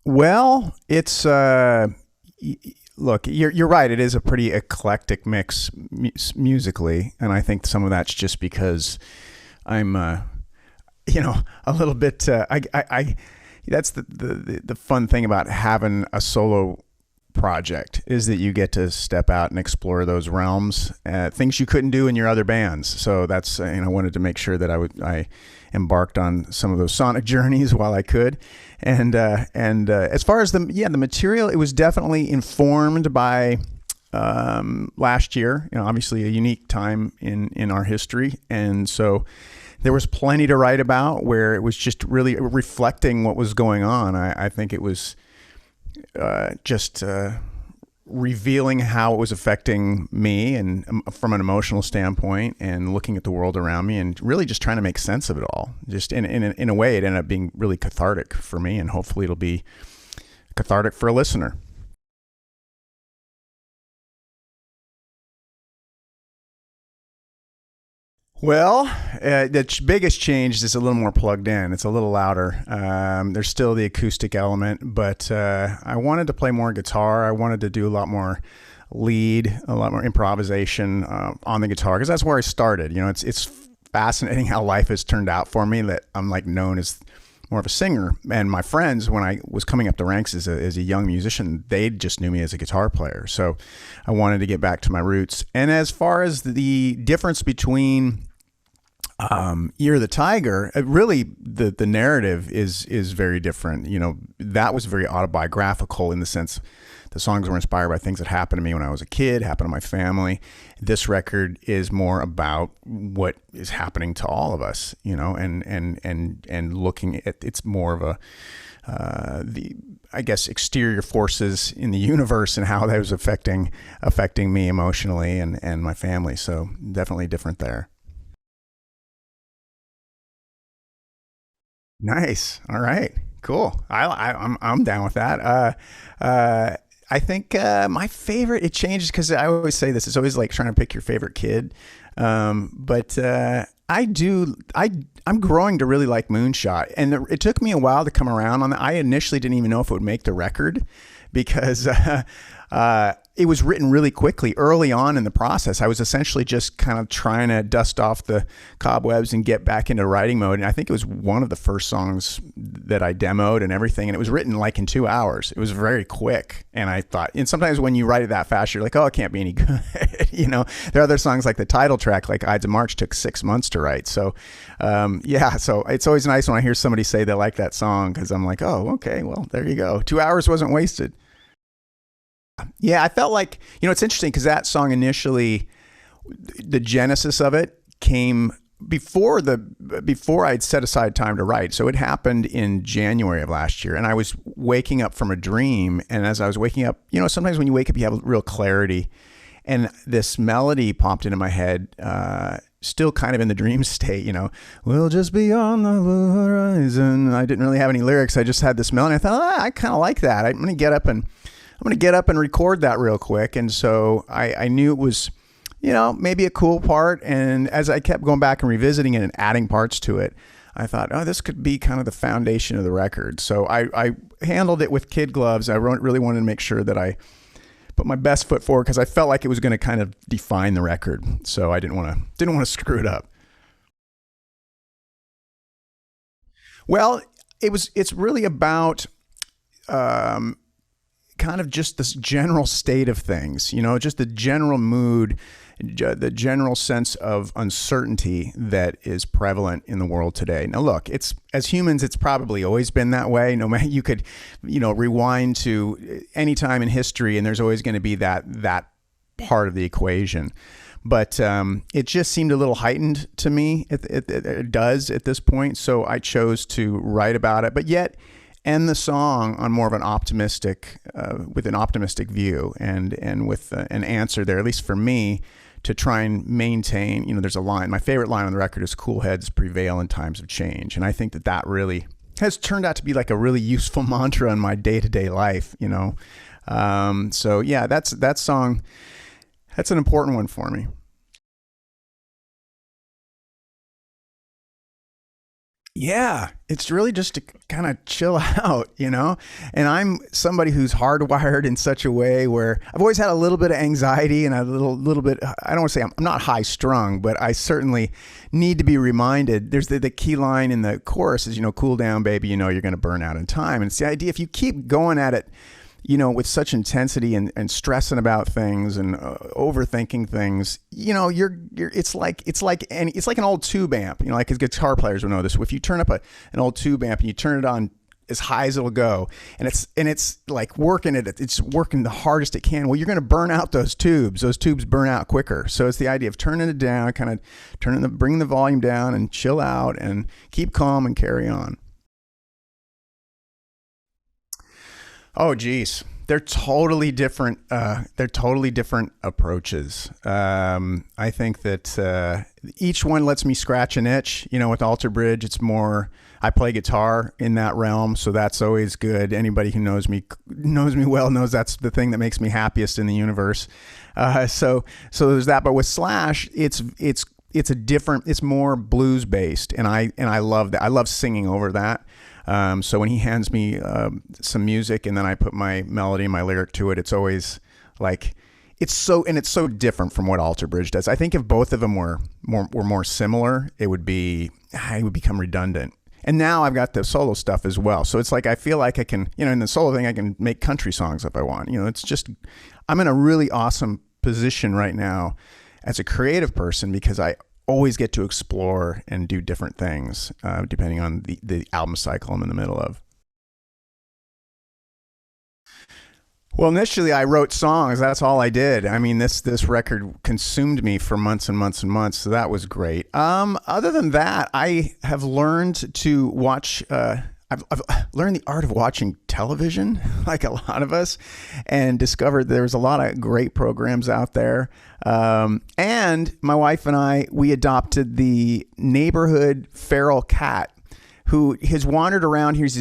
Well, it's look, you're right. It is a pretty eclectic mix musically, and I think some of that's just because I'm a little bit. I that's the fun thing about having a solo project is that you get to step out and explore those realms, things you couldn't do in your other bands. So that's I wanted to make sure that I embarked on some of those sonic journeys while I could. And as far as the material, it was definitely informed by last year. Obviously a unique time in our history, and so there was plenty to write about where it was just really reflecting what was going on. I think it was just revealing how it was affecting me and from an emotional standpoint, and looking at the world around me, and really just trying to make sense of it all. Just in a way, it ended up being really cathartic for me, and hopefully it'll be cathartic for a listener. Well, the biggest change is a little more plugged in. It's a little louder. There's still the acoustic element, but I wanted to play more guitar. I wanted to do a lot more lead, a lot more improvisation on the guitar, because that's where I started. It's fascinating how life has turned out for me, that I'm like known as more of a singer. And my friends, when I was coming up the ranks as a young musician, they just knew me as a guitar player. So I wanted to get back to my roots. And as far as the difference between Year of the Tiger, really the narrative is very different. That was very autobiographical in the sense the songs were inspired by things that happened to me when I was a kid, happened to my family. This record is more about what is happening to all of us, and looking at, it's more of a the, I guess, exterior forces in the universe and how that was affecting me emotionally and my family. So definitely different there. Nice. All right. Cool. I'm down with that. I think my favorite, it changes because I always say this. It's always like trying to pick your favorite kid. But I'm growing to really like Moonshot, and it took me a while to come around on that. I initially didn't even know if it would make the record because it was written really quickly early on in the process. I was essentially just kind of trying to dust off the cobwebs and get back into writing mode. And I think it was one of the first songs that I demoed and everything. And it was written like in 2 hours. It was very quick. And I thought, and sometimes when you write it that fast, you're like, oh, it can't be any good. There are other songs like the title track, like Ides of March, took 6 months to write. So, so it's always nice when I hear somebody say they like that song, because I'm like, oh, okay, well, there you go. 2 hours wasn't wasted. Yeah, I felt like, it's interesting because that song initially, the genesis of it came before I'd set aside time to write. So it happened in January of last year, and I was waking up from a dream. And as I was waking up, sometimes when you wake up, you have real clarity, and this melody popped into my head, still kind of in the dream state, we'll just be on the horizon. I didn't really have any lyrics. I just had this melody. I thought, I kind of like that. I'm going to get up and record that real quick. And so I knew it was, maybe a cool part. And as I kept going back and revisiting it and adding parts to it, I thought, oh, this could be kind of the foundation of the record. So I handled it with kid gloves. I really wanted to make sure that I put my best foot forward, because I felt like it was going to kind of define the record. So I didn't want to screw it up. Well, it's really about, kind of just this general state of things, just the general mood, the general sense of uncertainty that is prevalent in the world today. Now, look, as humans, it's probably always been that way. No matter, you could, rewind to any time in history, and there's always going to be that part of the equation. But it just seemed a little heightened to me. It does at this point. So I chose to write about it, but yet end the song on more of an optimistic, with an optimistic view, and with an answer there, at least for me, to try and maintain. There's a line. My favorite line on the record is "Cool heads prevail in times of change," and I think that really has turned out to be like a really useful mantra in my day-to-day life. So yeah, that song. That's an important one for me. Yeah, it's really just to kind of chill out, you know? And I'm somebody who's hardwired in such a way where I've always had a little bit of anxiety and a little bit, I don't want to say I'm not high strung, but I certainly need to be reminded. There's the key line in the chorus is, cool down, baby, you're going to burn out in time. And it's the idea, if you keep going at it, with such intensity and stressing about things and overthinking things, it's like an old tube amp, like as guitar players will know this. If you turn up an old tube amp and you turn it on as high as it'll go, and it's like working it's working the hardest it can. Well, you're going to burn out those tubes. Those tubes burn out quicker. So it's the idea of turning it down, kind of bring the volume down and chill out and keep calm and carry on. Oh, geez. They're totally different. They're totally different approaches. I think that each one lets me scratch an itch. With Alter Bridge, it's more, I play guitar in that realm, so that's always good. Anybody who knows me well knows that's the thing that makes me happiest in the universe. So there's that. But with Slash, it's more blues based, and I love that. I love singing over that. So when he hands me some music and then I put my melody and my lyric to it, it's always like it's so different from what Alter Bridge does. I think if both of them were more similar, it would become redundant. And now I've got the solo stuff as well. So it's like I feel like I can, in the solo thing, I can make country songs if I want. It's just I'm in a really awesome position right now as a creative person because I always get to explore and do different things depending on the album cycle I'm in the middle of. Well, initially I wrote songs. That's all I did. I mean, this record consumed me for months and months and months, so that was great. Other than that, I have learned to watch. I've learned the art of watching television, like a lot of us, and discovered there's a lot of great programs out there. And my wife and we adopted the neighborhood feral cat who has wandered around here. He's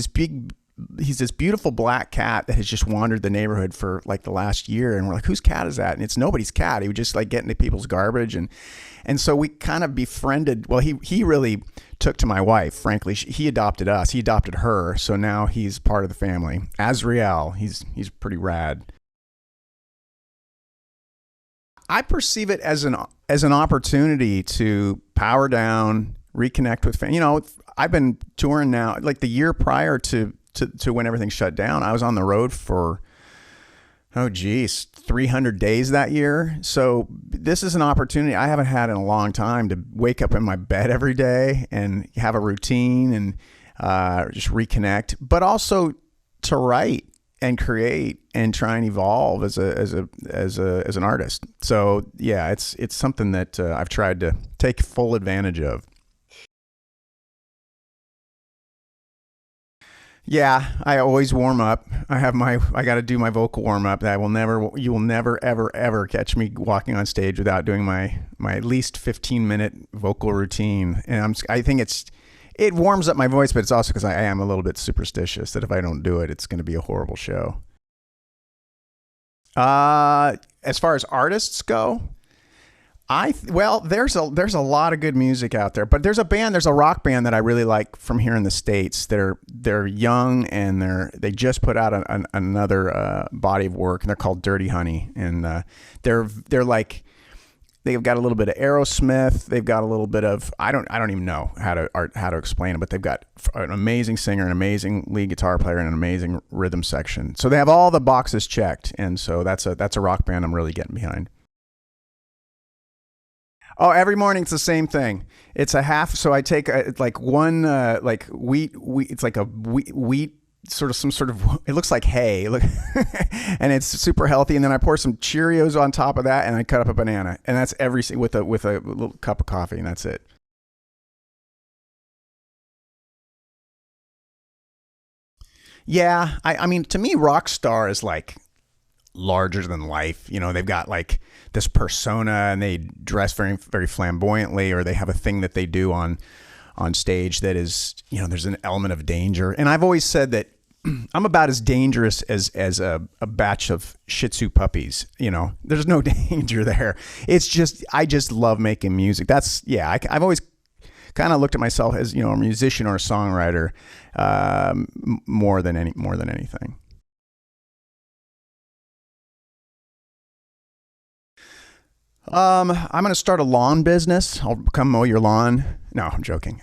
this beautiful black cat that has just wandered the neighborhood for like the last year. And we're like, whose cat is that? And it's nobody's cat. He would just like get into people's garbage. And so we kind of befriended. Well, he really took to my wife, frankly. He adopted us. He adopted her. So now he's part of the family. Azrael, he's pretty rad. I perceive it as an opportunity to power down, reconnect with fans. I've been touring now, like the year prior to when everything shut down. I was on the road for 300 days that year. So this is an opportunity I haven't had in a long time to wake up in my bed every day and have a routine and just reconnect, but also to write and create and try and evolve as an artist. So yeah, it's something that I've tried to take full advantage of. Yeah, I always warm up. I got to do my vocal warm up. You will never, ever, ever catch me walking on stage without doing my at least 15-minute vocal routine. And I think it warms up my voice, but it's also because I am a little bit superstitious that if I don't do it, it's going to be a horrible show. As far as artists go, there's a lot of good music out there, but there's a rock band that I really like from here in the States. They're young and they just put out another body of work, and they're called Dirty Honey, and they're like, they've got a little bit of Aerosmith. They've got a little bit of I don't even know how to explain it, but they've got an amazing singer, an amazing lead guitar player, and an amazing rhythm section. So they have all the boxes checked, and so that's a rock band I'm really getting behind. Oh, every morning it's the same thing. It's a half. So I take like one like wheat. It's like a wheat sort of some sort of. It looks like hay, and it's super healthy. And then I pour some Cheerios on top of that, and I cut up a banana, and that's with a little cup of coffee, and that's it. Yeah, I mean, to me, rock star is like larger than life. They've got like this persona and they dress very, very flamboyantly, or they have a thing that they do on stage that is, there's an element of danger. And I've always said that I'm about as dangerous as a batch of Shih Tzu puppies. There's no danger there. It's just, I just love making music. I've always kind of looked at myself as, a musician or a songwriter, more than anything. I'm going to start a lawn business. I'll come mow your lawn. No, I'm joking.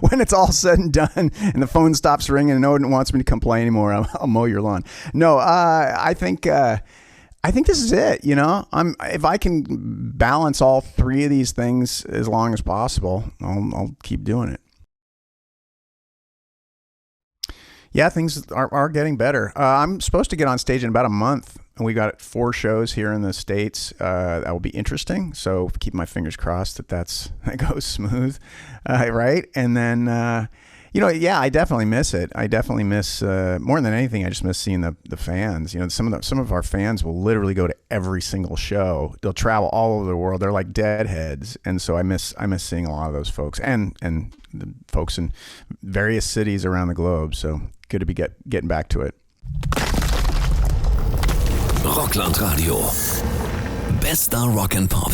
When it's all said and done and the phone stops ringing and no one wants me to come play anymore, I'll mow your lawn. No, I think this is it. If I can balance all three of these things as long as possible, I'll keep doing it. Yeah, things are getting better. I'm supposed to get on stage in about a month, and we got 4 shows here in the States. That will be interesting. So keep my fingers crossed that goes smooth, right? And then, yeah, I definitely miss it. I definitely miss more than anything. I just miss seeing the fans. Some of our fans will literally go to every single show. They'll travel all over the world. They're like deadheads, and so I miss seeing a lot of those folks and the folks in various cities around the globe. So good to be getting back to it. Rockland Radio. Bester Rock and Pop.